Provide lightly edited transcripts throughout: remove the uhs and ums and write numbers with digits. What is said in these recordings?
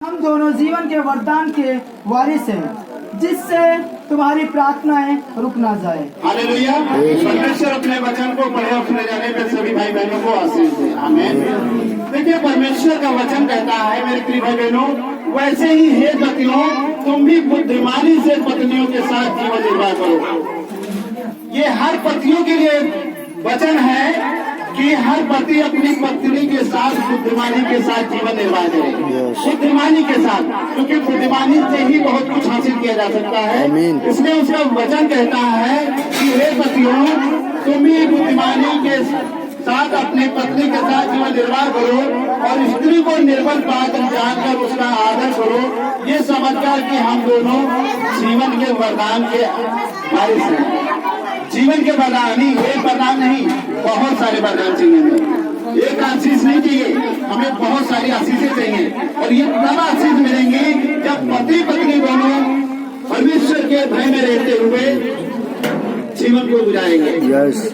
हम दोनों जीवन के वरदान के वारिस हैं, जिससे तुम्हारी प्रार्थनाएं रुक ना जाए। हालेलुया। परमेश्वर अपने वचन को पढ़े और सुने जाने पर सभी भाई बहनों को आशीष दे। आमीन। देखिए, परमेश्वर का वचन कहता है, मेरे प्रिय भाई बहनों, वैसे ही हे पतियों, तुम भी बुद्धिमानी से पत्नियों के साथ जीवन निर्वाह करो। ये हर पतियों के लिए वचन है कि हर पति अपनी पत्नी के साथ बुद्धिमानी के साथ जीवन निर्वाह करे। बुद्धिमानी के साथ, क्योंकि बुद्धिमानी से ही बहुत कुछ हासिल किया जा सकता है। इसलिए उसका वचन कहता है कि हे पतियों, तुम भी बुद्धिमानी के साथ अपनी पत्नी के साथ जीवन निर्वाह करो और स्त्री को निर्बल पात्र जानकर उसका आदर करो, ये समझकर कि हम दोनों जीवन के वरदान के वारिस हैं। जीवन के वरदान नहीं, एक वरदान नहीं, बहुत सारे वरदान चाहिए। एक आशीष नहीं चाहिए, हमें बहुत सारी आशीषें चाहिए। और ये तब आशीष मिलेंगी जब पति पत्नी दोनों परमेश्वर के भय में रहते हुए जीवन को गुजारेंगे।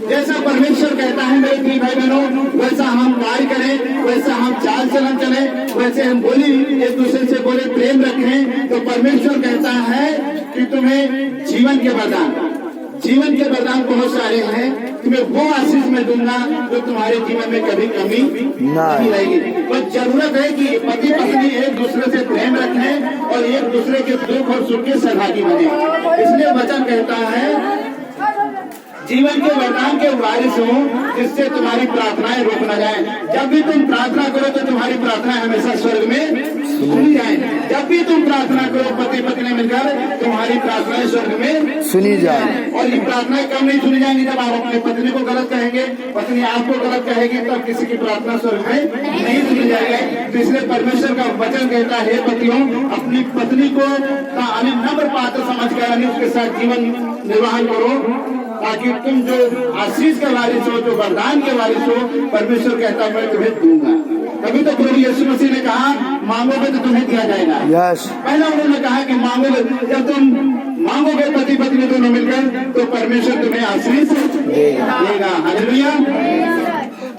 जैसा परमेश्वर कहता है, मेरे प्रिय भाई बहनों, वैसा हम कार्य करें, वैसा हम चाल चलन चले, वैसे हम बोली एक दूसरे से बोले, प्रेम रखें, तो परमेश्वर कहता है कि तुम्हें जीवन के वरदान बहुत सारे हैं। तुम्हें वो आशीष में दूंगा जो तुम्हारे जीवन में कभी कमी नहीं रहेगी। तो जरूरत है कि पति पत्नी एक दूसरे से प्रेम रखें और एक दूसरे के दुख और सुख के सहभागी बने। इसलिए वचन कहता है, जीवन के वरदान के वारिस हो, जिससे तुम्हारी प्रार्थनाएं रुक न जाए। जब भी तुम प्रार्थना करो तो तुम्हारी प्रार्थनाएं हमेशा स्वर्ग में सुनी जाए। जब भी तुम प्रार्थना करो पति पत्नी मिलकर, तुम्हारी प्रार्थनाएं स्वर्ग में सुनी जाए। और ये प्रार्थनाएं कम नहीं सुनी जाएंगी जब आप अपनी पत्नी को गलत कहेंगे, पत्नी आपको गलत कहेगी, तब किसी की प्रार्थना स्वर्ग में नहीं सुनी जाएगी। तो इसलिए परमेश्वर का वचन कहता है, पतियों, अपनी पत्नी को नम्र पात्र समझकर उसके साथ जीवन निर्वाह करो, ताकि तुम जो आशीष के वारिस हो, जो वरदान के वारिस हो, परमेश्वर कहता मैं तुम्हें दूंगा। तभी तो प्रभु यीशु मसीह ने कहा, मांगोगे तो तुम्हें दिया जाएगा। पहले उन्होंने कहा कि मांगोगे, जब तुम मांगोगे पति पत्नी दोनों मिलकर, तो परमेश्वर तुम्हें आशीष देगा। हालेलुया।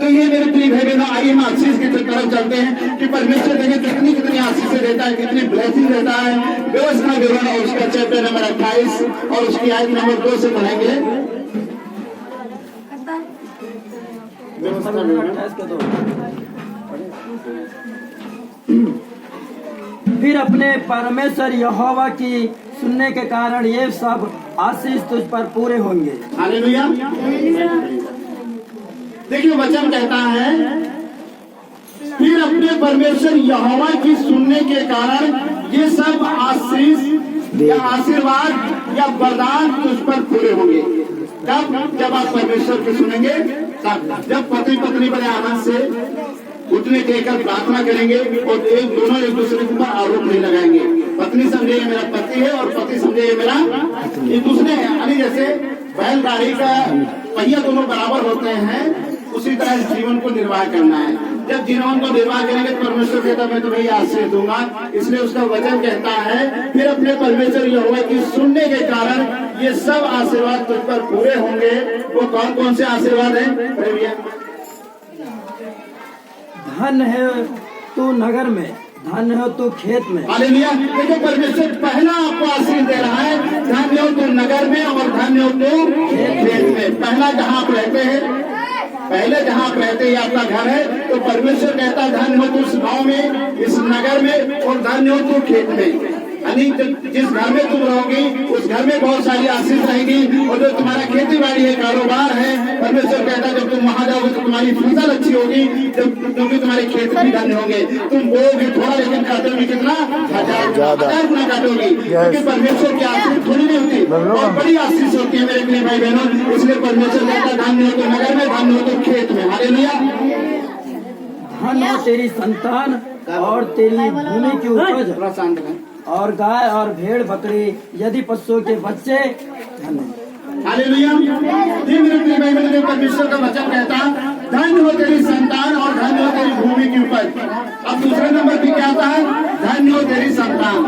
तो ये मेरे प्रिय भाई बहनों, आइए हम आशीष की तरफ चलते हैं कि परमेश्वर देखिए कितनी आशीष देता है, कितनी ब्लेसिंग देता है। व्यवस्था विवरण और उसका चैप्टर नंबर 28 और उसकी आयत नंबर 2 से पढ़ेंगे। फिर अपने परमेश्वर यहोवा की सुनने के कारण ये सब आशीष तुझ पर पूरे होंगे। हालेलुया। देखिए वचन कहता है, फिर अपने परमेश्वर यहोवा की सुनने के कारण ये सब आशीष या आशीर्वाद या वरदान तुझ पर पूरे होंगे। जब आप परमेश्वर की सुनेंगे, तब जब पति पत्नी बड़े आनंद से उठने देकर प्रार्थना करेंगे और दोनों एक दूसरे के ऊपर आरोप नहीं लगाएंगे। पत्नी समझे ये मेरा पति है और पति समझे ये मेरा एक दूसरे है। यानी जैसे बैलगाड़ी का पहिया दोनों बराबर होते हैं, उसी तरह जीवन को निर्वाह करना है। जब जीवन को निर्वाह करेंगे तो परमेश्वर कहता मैं तुम्हें आशीष दूंगा। इसलिए उसका वचन कहता है, फिर अपने परमेश्वर यहोवा की सुनने के कारण ये सब आशीर्वाद तुझ पर पूरे होंगे। वो कौन कौन से आशीर्वाद है? धन है तू नगर में, धन हो तू खेत में। हालेलुया। देखो परमेश्वर पहला आपको आशीष दे रहा है, धन्य हो तू नगर में और धन्य हो तू खेत में। पहला जहाँ आप रहते हैं, पहले जहाँ आप रहते हैं आपका घर है, तो परमेश्वर कहता है धन्य हो तू इस गाँव में, इस नगर में, और धन्य हो तू खेत में। यानी जिस घर में तुम रहोगी उस घर में बहुत सारी आशीष रहेगी। और जो तुम्हारा खेती बाड़ी है, कारोबार है, परमेश्वर कहता है जब तुम वहाँ जाओगे तो तुम्हारी फसल अच्छी होगी, क्योंकि तुम्हारे खेत भी धन्य होंगे। तुम बोओगे थोड़ा, लेकिन काटोगे कितना? 1000 गुना काटोगी। क्योंकि परमेश्वर की आशीष थोड़ी नहीं होती, बहुत बड़ी आशीष होती है मेरे प्रिय भाई बहनों। इसलिए परमेश्वर कहता है धन्य हो तो नगर में, धन्य हो तो खेत में। हालेलुया। धन हो तेरी संतान और तेरी भूमि की उपज, और गाय और भेड़ बकरी यदि पशुओं के बच्चे। हालेलुया। परमेश्वर का वचन कहता धन्य हो तेरी संतान और धन्य हो तेरी भूमि की उपज। अब दूसरे नंबर पे क्या आता है? धन्य हो तेरी संतान।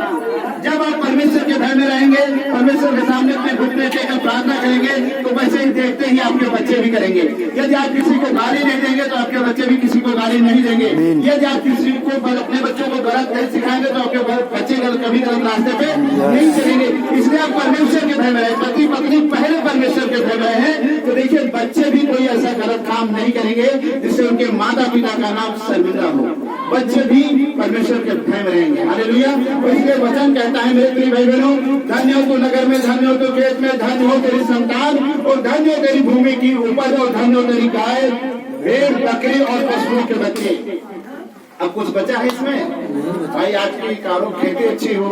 जब आप परमेश्वर के भय में रहेंगे, परमेश्वर के सामने अपने घुटने टेककर प्रार्थना करेंगे, तो वैसे ही देखते ही आपके बच्चे बच्चे भी करेंगे। यदि आप किसी को गाली नहीं देंगे तो आपके बच्चे भी किसी को गाली नहीं देंगे। यदि आप किसी को अपने बच्चों को गलत नहीं सिखाएंगे तो आपके बच्चे कभी गलत रास्ते पे नहीं चलेंगे। इसलिए आप परमेश्वर के भय में रहे। पति पत्नी पहले परमेश्वर के भय में है तो देखिए बच्चे भी कोई ऐसा गलत काम नहीं करेंगे जिससे उनके माता पिता का नाम शर्मिंदा हो। बच्चे भी परमेश्वर के भय में रहेंगे। हालेलुया। तो इसलिए वचन कहता है मेरे प्रिय भाई बहनों, धन्य हो तू नगर में, धन्य हो तू खेत में, धन्य हो तेरी संतान और धन्य हो तेरी भूमि की उपज और धन्य हो तेरी गाय, भेड़, बकरी और पशुओं के बच्चे। अब कुछ बचा है इसमें भाई, आज की कारों खेती अच्छी हो,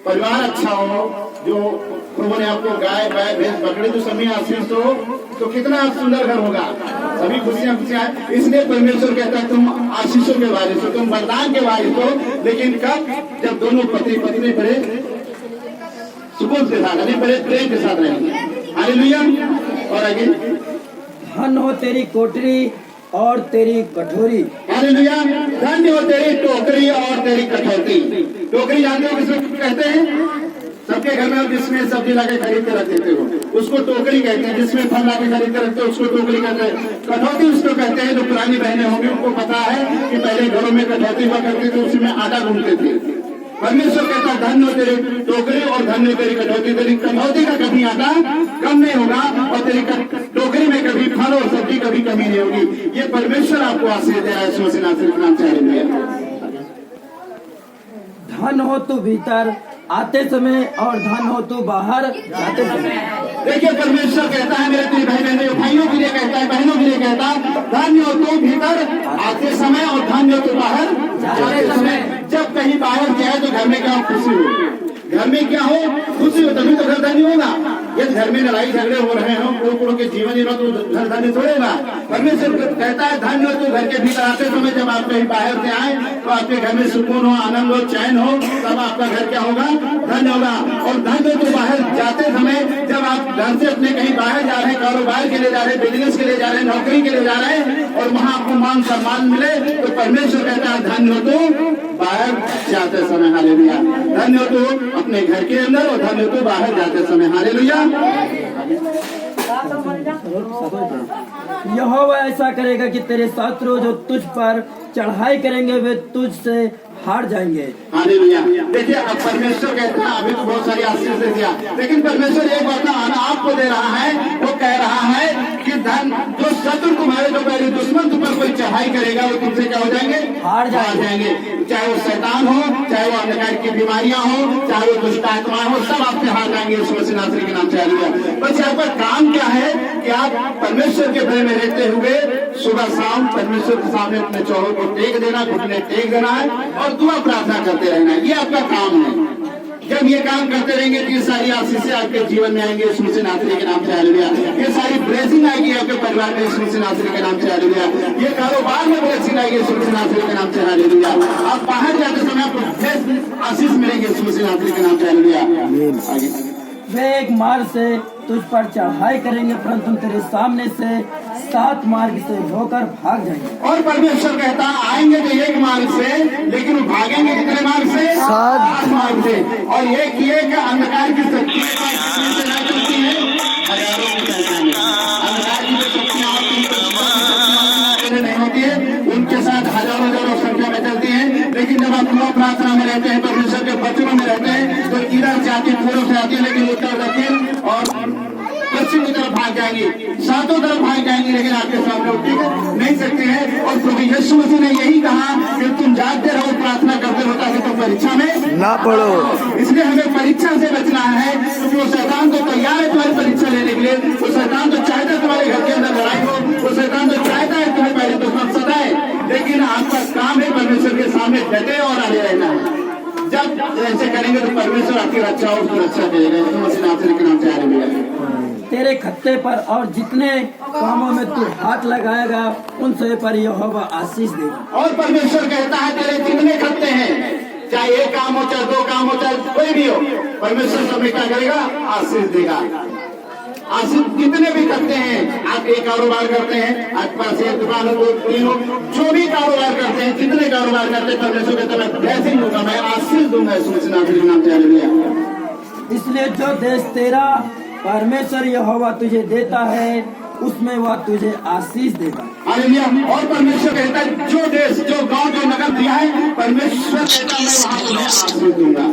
परिवार अच्छा हो, जो प्रभु ने आपको गाय बैल भैंस बकरी तो सभी आशीष हो तो कितना सुंदर घर होगा, सभी खुशियां खुशियां। इसलिए परमेश्वर कहता है तुम आशीषों के वारिस हो, तुम वरदान के वारिस हो, लेकिन कब? जब दोनों पति पत्नी बड़े सुकून के साथ, बड़े प्रेम के साथ रहेंगे। हालेलुया। और आगे, धन हो तेरी कोठरी और तेरी कटोरी। हालेलुया। धन्य हो तेरी टोकरी और तेरी कटौती। टोकरी जानते हो किसको कहते हैं? सबके घर में जिसमें सब्जी लाके खरीद के रख देते हो उसको टोकरी कहते हैं। जिसमें फल लाके खरीद के रखते हो उसको टोकरी कहते हैं। कटौती उसको कहते हैं। जो पुरानी बहनें होंगी उनको पता है कि पहले घरों में कटौती हुआ करती थी, उसमें आटा घूमते थे। परमेश्वर कहता है धन्य हो तेरी टोकरी और धन्य हो तेरी कटौती। तेरी कटौती का कभी आटा कम नहीं होगा और तेरी टोकरी में कभी फल और सब्जी कभी कमी नहीं होगी। ये परमेश्वर आपको आशीष दे रहा है। यीशु मसीह नासरी के नाम से हालेलुया। धन हो तू भीतर आते समय और धन हो तू बाहर जाते समय। देखिए परमेश्वर कहता है मेरे प्रिय भाई बहनों, भाइयों के लिए कहता है, बहनों के लिए कहता है, धन्य हो तू भीतर आते समय और धन्य हो तू बाहर जाते समय। जब कहीं बाहर जाए तो घर में क्या खुशी हो, घर में क्या हो खुशी हो, तभी तो घर धन्य होगा। यदि घर में लड़ाई झगड़े हो रहे हो, कोई के जीवन जीवन तो घर धन्य थोड़ेगा। परमेश्वर कहता है धन्य हो तू घर के भीतर आते समय। जब आप कहीं बाहर से आए तो आपके घर में सुकून हो, आनंद हो, चैन हो, तब आपका घर क्या होगा? धन्य होगा। और धन्य हो तू बाहर जाते समय। जब आप घर से अपने कहीं बाहर जा रहे हैं, कारोबार के लिए जा रहे हैं, बिजनेस के लिए जा रहे हैं, नौकरी के लिए जा रहे हैं और वहाँ आपको मान सम्मान मिले तो परमेश्वर कहता है धन्य हो तू बाहर जाते समय। हालेलुया। धन्य हो तू अपने घर के अंदर और धन्य हो तू बाहर जाते समय। हालेलुया। यहोवा ऐसा करेगा कि तेरे शत्रु जो तुझ पर चढ़ाई करेंगे वे तुझसे हार जाएंगे। हालेलुया। देखिए अब परमेश्वर कहता है, अभी तो बहुत सारी आशीष दे दिया, लेकिन परमेश्वर एक वरदान आपको दे रहा है। वो कह रहा है कि धन जो शत्रु तुम्हारे, जो पहले दुश्मन तुम पर कोई चढ़ाई करेगा वो तुमसे क्या हो जाएंगे? हार जाएंगे। चाहे वो शैतान हो, चाहे वो अंधकार की बीमारियां हो, चाहे वो दुष्ट आत्माएं हो, सब आपसे हार जाएंगे यीशु मसीह नासरी के नाम से। हालेलुया। बस आपका काम क्या है कि आप परमेश्वर के भय में रहते हुए सुबह शाम परमेश्वर के सामने अपने चौरों को टेक देना, घुटने टेक देना है और दुआ प्रार्थना करते रहना है। ये आपका काम है। जब ये काम करते रहेंगे तो ये सारी आशीषें आपके जीवन में आएंगे यीशु मसीह नासरी के नाम से। हालेलुया। ये सारी ब्लेसिंग आएगी आपके परिवार में यीशु मसीह नासरी के नाम से। हालेलुया। ये कारोबार में ब्लेसिंग आएगी यीशु मसीह नासरी के नाम से। हालेलुया। आप बाहर जाते समय आपको आशीष मिलेंगे यीशु मसीह नासरी के नाम से। हालेलुया। वे एक मार्ग से तुझ पर चढ़ाई करेंगे परंतु तेरे सामने से 7 मार्ग से होकर भाग जाएंगे। और परमेश्वर कहता आएंगे तो एक मार्ग से, लेकिन वो भागेंगे कितने मार्ग से? 7 मार्ग से। और एक अंधकार की शक्ति चलती है, हजारों की पहचान। अंधकार की जो शक्तियां नहीं होती है उनके साथ हजारों संख्या में चलती है। लेकिन जब आप लोग प्रार्थना में रहते हैं, परमेश्वर के वचनों में रहते हैं तो इधर से आती, पूर्व से आती है, लेकिन उत्तर दक्षिण और पश्चिम की तरफ भाग जाएंगी, 7 तरफ भाग जाएंगी, लेकिन आपके सामने टिक नहीं सकते हैं। और प्रभु यीशु मसीह ने यही कहा कि तुम जागते रहो, प्रार्थना करते रहो ताकि तुम परीक्षा में ना पड़ो। इसलिए हमें परीक्षा से बचना है क्योंकि वो शैतान तो तैयार है तुम्हारी परीक्षा लेने के लिए। वो शैतान तो चाहता है तुम्हारे घर के अंदर लड़ाई हो, वो शैतान तो चाहता है तुम्हें पहले दुश्मन सताए, लेकिन आपका काम है परमेश्वर के सामने डटे और आगे रहना है। जब ऐसे करेंगे तो परमेश्वर आपकी रक्षा और सुरक्षा करेगा। यीशु मसीह नासरी के नाम से। हालेलुया। तेरे खत्ते पर और जितने कामों में तू हाथ लगाएगा उन सब पर यहोवा आशीष देगा। और परमेश्वर कहता है तेरे जितने खत्ते हैं, चाहे एक काम हो, चाहे 2 काम हो, चाहे कोई भी हो, परमेश्वर सब में क्या करेगा? आशीष देगा। आशीष जितने भी करते हैं, आप एक कारोबार करते हैं, आपके पास एक दुकान हो, 2-3 हो, जो भी कारोबार करते हैं, जितने कारोबार करते हैं, परमेश्वर कहता है मैं ब्लेसिंग दूंगा, मैं आशीष दूंगा यीशु मसीह नासरी के नाम से। हालेलुया। इसलिए जो देश तेरा परमेश्वर यहोवा तुझे देता है उसमें वह तुझे आशीष देगा। हालेलुया। और परमेश्वर कहता है जो देश, जो गांव, जो नगर दिया है, परमेश्वर कहता है मैं वहां तुम्हें आशीष दूंगा।